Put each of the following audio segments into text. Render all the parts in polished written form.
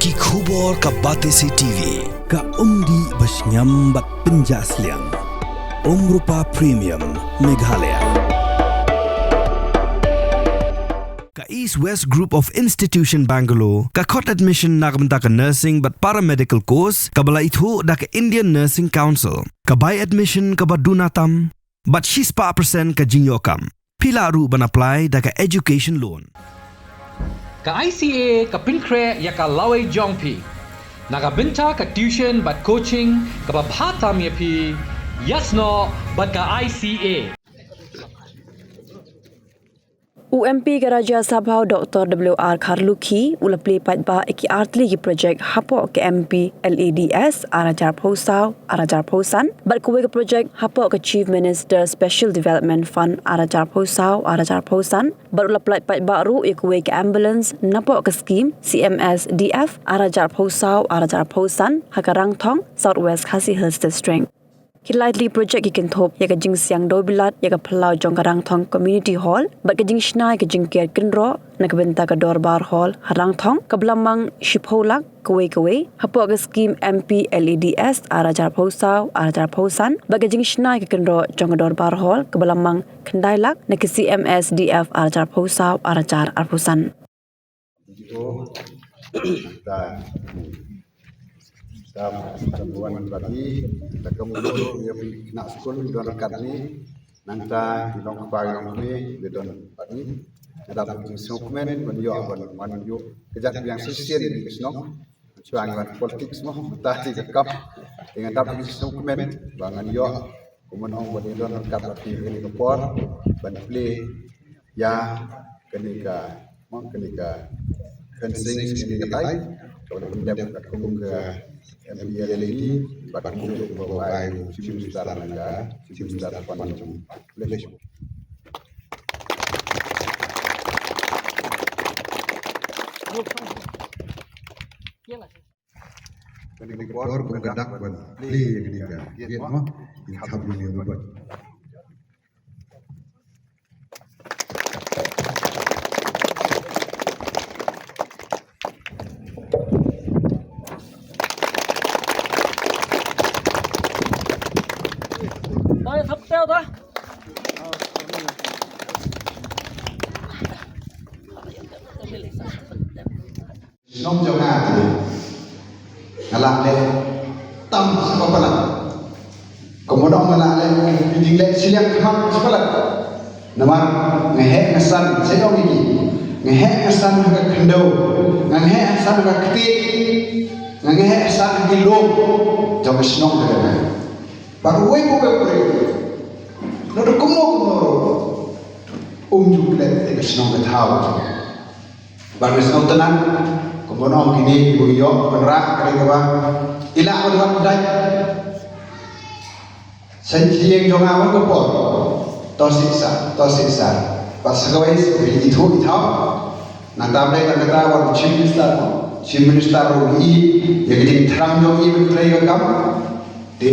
Ki khubor ka Batesi TV. Ka umdi basnyam bak penjaslian. Rupa Premium Meghalaya. Ka East West Group of Institution Bangalore. Ka khot admission nagamta ka nursing but paramedical course. Ka bala ithu da ka Indian Nursing Council. Ka buy admission ka badunatam. But she's pa percent ka jinyokam. Pila ru ban apply da ka education loan. Ka ICA ka pinkre ya ka laway jongpi. Nakabinta ka tuition but coaching ka babhatam ya pi. Yasno but ka ICA. UMP Garaja Sabha Dr. W.R. Kharlukhi ulapli patba iki artli ki project hapo ke MP LEDS Arajar Posan but kuwe ke project hapo ke Chief Minister Special Development Fund Arajar Posan but ulapli patba ru kuwe ke ambulance napo ke scheme CMS DF Arajar Posan Hakarang Thong Southwest Khasi Hills District. Kilitely project ikin thop ya ka jing siang do bilat ya ka phalau jong karang thong community hall but ka jing shnai ka jing ker kinro nakabenta ka dorbar hall harang thong ka blamang shipholak kawe hapo ka scheme MP LEDS Arajar Posan but ka jing shnai ka kinro jong dorbar hall ka blamang khandailak na ka CMS DF Arajar Posan Tambuhan bagi kemudian dia nak sekolah di dalam kali nanta di dalam kepala kami di dalam bagi dalam dokumen menunjuk kejadian yang sosial di Kisnok cuangan politik semua tadi kekap dengan dalam dokumen bangan yo kemudian di dalam kepala ini kepor banplay ya kenika fencing ini ketai kalau pendem ke MPL ini pada untuk membawa sistem secara negara, sistem secara pandang, boleh. Ini kuar bergerak beli ketiga, dia mah kabel ini buat. Nông trong Nga thì làm lên tâm sao có lần còn một ông làm lên chính lệ xí lăng khăm sao có lần nằm ngày hè ngày săn sẽ đâu đi ngày hè ngày săn cái khăn đầu ngày hè ngày săn cái tít ngày hè săn cái lô trong cái nông này này baru wei nó được cũng chụp lên cái nông cái thao baru nông tenang kemudian kini buyok perak kali kawan ilah berbuat baik senjing jonga wan kopor tosiksa pas kawai itu nantam dai kata wan chief minister rogi yang jadi terang jong i betlai kam de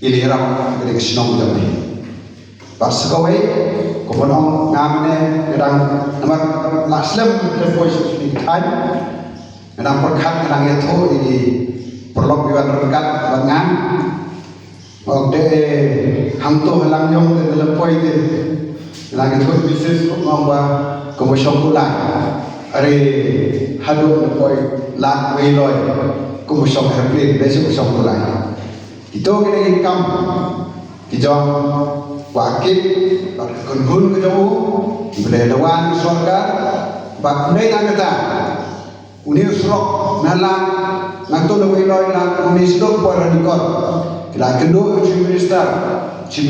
iliram dari kesenong jamni pas kawai kemudian ngamne kadang nomor laslam voice speak time kadang perkat kadang itu di perlok biwan rekat bangan okde hamto halang yong de lepoi de lagi itu bisnis ngomba komosong pulang are hadu lepoi lat weloy komosong airplane besok komosong pulang itu kene kam dijong wakil berkunjung ke jauh belawan surga bak nei nak kata uni surok nalang ngato lewai loi lang uni sedok por dikor kila kendo chief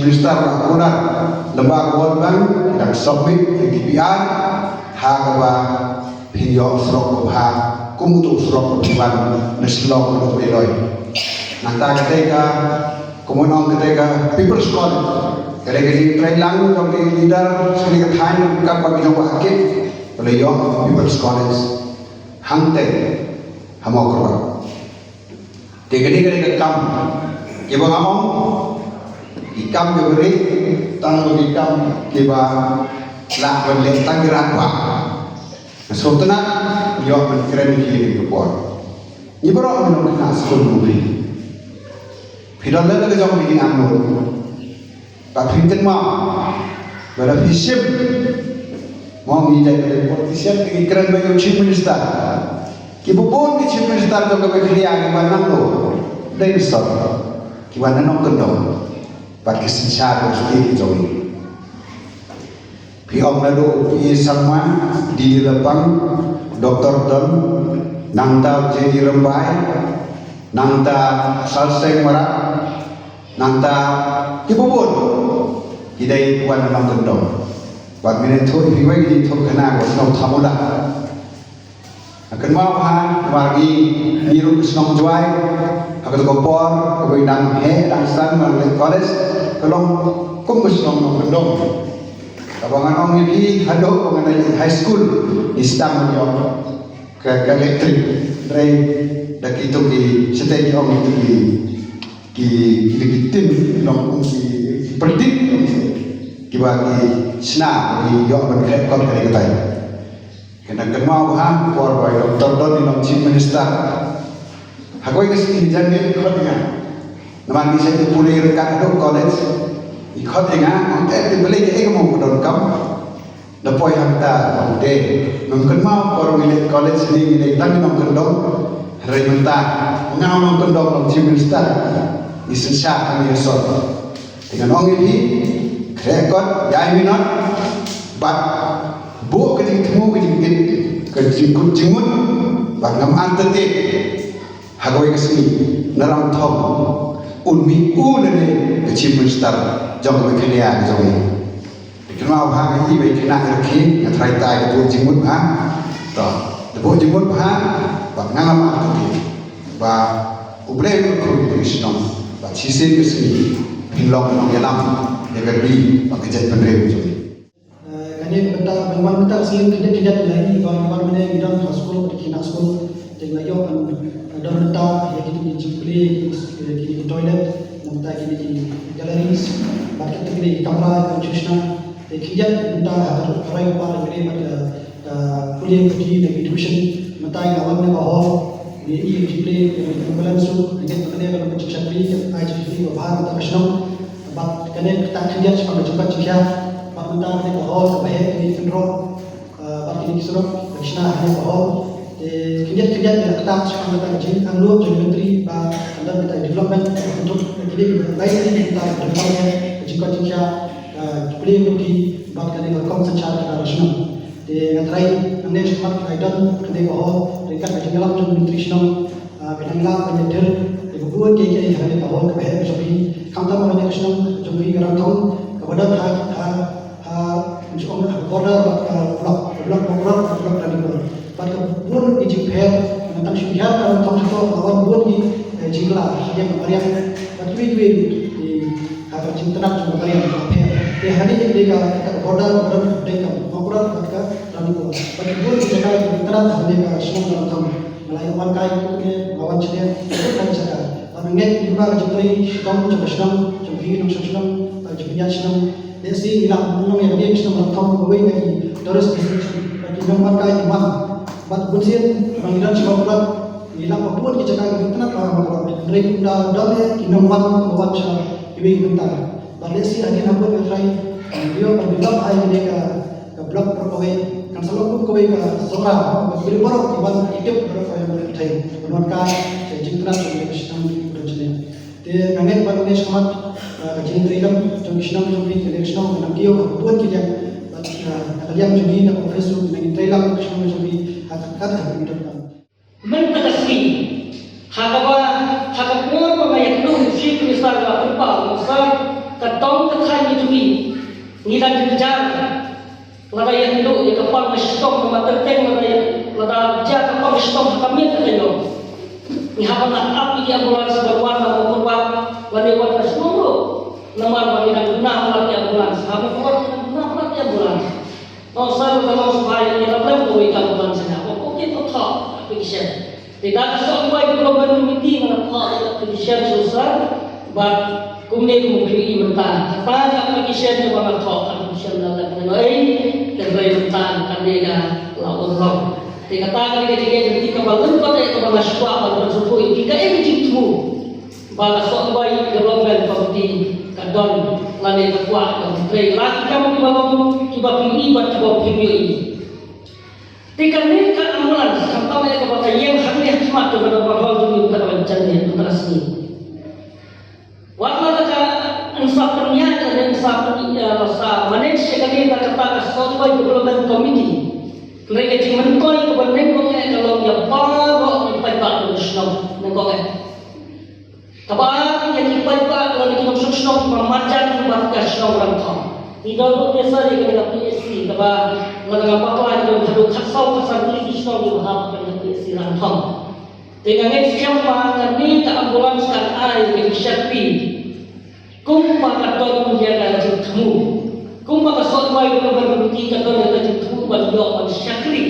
minister lakukan lembaga world bank dan submit DPR hagawa pinjau surok ha kumutu surok ban neslok lewai loi nanta ketika kemudian ketika people's college kali train lang jong leader sekali kathan kam bagi jong wakil oleh yo people's college hangte hamo korban tegani kam keba among ikam beri tang bagi kam keba la boleh tanggiran wa sultana yo man keren ki ko por ni bro man no na skul no bi phidon le le jong bi am no ta phinten ma bala bishop mo mi jai le politician ki keren ba yo chief minister ki bubon ki chief minister to ka be kriya ki ban no dai so ki ban no kan do pat ki sin cha ko ki jong Phi ông đã độ Phi Sama di Lepang Dr. Don Nangta Jadi Rembai Nangta Salseng Marak Nangta Kipubun Hidai Puan Nang Kendong Buat minit thoi Phi Wai di thoi kena Wasnau Thamuda Akan mau ha Wagi Niru Kisnong Juai Akan kopor Kawai Nang He Nang San Nang Lek College Kalong Kum Kisnong Nang Kendong Kabangan orang ini hadok mengenai high school Islam yang ke elektrik dari dak itu di setiap orang itu di tim orang di perdik bagi sena di yang berkait kon kali kita kena kemau han for by Dr. Don in chief minister hagoi kesini jangan khotnya nama ni saya pulih rekat hadok college ikut dengan angkat dibeli ke mau kedon kam dapoi hantar onde mungkin mau for milik college ni milik tang nom kedon remunta ngau nom kedon nom chief minister isensya kami esot dengan orang ini rekod jai minat bat bu kejing temu kejing kucingun bat ngam antete hagoi kesini nerang thom unmi unene ke chief minister jong ke kenia jong kenal ha ni be kena rakhi ngatrai tai ke bu jingmut ha to de bu jingmut ha ba ngam antete ba ubre ko krishnam ba chise ke sini pinlong nong yalam de berbi ba ke jai pandre jong kani benda memang tak sih tidak lagi kawan-kawan mana yang dalam sekolah berkena sekolah dengan yo ada benda yang kita jumpai di toilet nampak di galleries bahkan di kamera constitution kian benda orang apa yang pada kuliah pergi dan tuition mata yang awalnya bahwa ini jumpai balance dengan kerja kalau macam ni IGP bahar international bah kerana kita kian sebagai jumpa jika benda yang bahwa sebagai ini kendro bahkan di surat Krishna hanya bahwa kegiatan yang kita sekarang kita anglo jadi menteri ba anda kita development untuk jadi lain ini kita development jika boleh pergi bahkan dengan konsentrasi kita nasional dengan lain anda semua kaitan dengan bahwa mereka jadi dalam nutritional penanggulangan penyedar kebutuhan KK yang bahwa kebahayaan seperti kantor orang nasional jadi garantong kepada untuk order blok dari pada buat ijib her tentang syariat dan tentang awal buat di jingla yang berkarian pada video di apa cintanak juga berkarian her hari ini mereka order mereka mengukur mereka dan itu pada buat di jingla cintanak mereka semua dalam Melayu wan kai itu lawan cedera itu kan cakap tapi nggak juga jepri kamu coba senang coba hidup senang coba senang desi ilang menung yang dia senang bertemu kawin lagi terus bagi nomor kai iman bat bunsin panggilan si bapak ilang apapun kita kagak internet orang bapak mereka dah kinomwan bawa sa ibu bentar balik si lagi nampak yang dia panggilan ayah mereka ke blog perkawin kan selalu pun kawin ke seorang beri borok iban hidup berapa yang mereka thay benarkah saya internet mereka sedang berjalan dia kangen pada sekolah kajian terilam jom senang jom senang nak dia apapun kita kalian jadi nak profesor dengan terilam senang jom kata mentegaskan hakapuan pemayak dulu chief minister berupa besar ketong ketan itu ngilang kejar lada yang dulu ya kapal mestok mata teng lada jaga kapal mestok kami terkenal ni hapan api di ambulans berwarna berubah warna semua nomor warna guna melatih ambulans hapan guna melatih ambulansNosal kalau supaya kita belum boleh kawan sana, okey tu tak application. Tidak semua itu global committee mana tak application susah, but kemudian memberi mentah. Kata application tu mana tak application dalam negara, negara mentah kerja lawan roh. Tinggal tangan dia jadi ketika bangun kota itu bala syua bala bersuku jika everything tu bala sok bayi development property kadon lane kuat dan play lagi kamu di bawah tiba pilih buat tiba pilih ini. Tinggal ni kan ambulans sampai mereka pakai yang hanya cuma tu pada bahal tu bukan wajarnya terus ni. Waktu mereka insaf ternyata dan insaf rasa manage sekali mereka kata sok bayi development committee. Mereka cuma menkoi kepada nengoknya kalau dia bawa empat batu senang nengoknya. Kabar yang empat batu kalau kita masuk senang memajan cuma kita senang orang tahu. Ini dulu biasa dia kena PSC. Kabar kalau apa lagi dia perlu kasau kasar tulis senang dia berhak kena PSC orang tahu. Dengan siapa kami tak ambulans kan air yang syakti. Kumpa kata dia dah bertemu. Kumpa kasut bayi kalau berbukti kata dia dah bertemu. Beliau syakri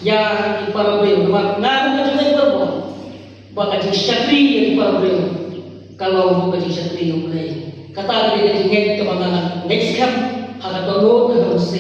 yang diparabel makna kita berbuat bagi syakri yang diparabel kalau bagi syakri yang boleh kata dia dengan kemangan next camp harga dulu harus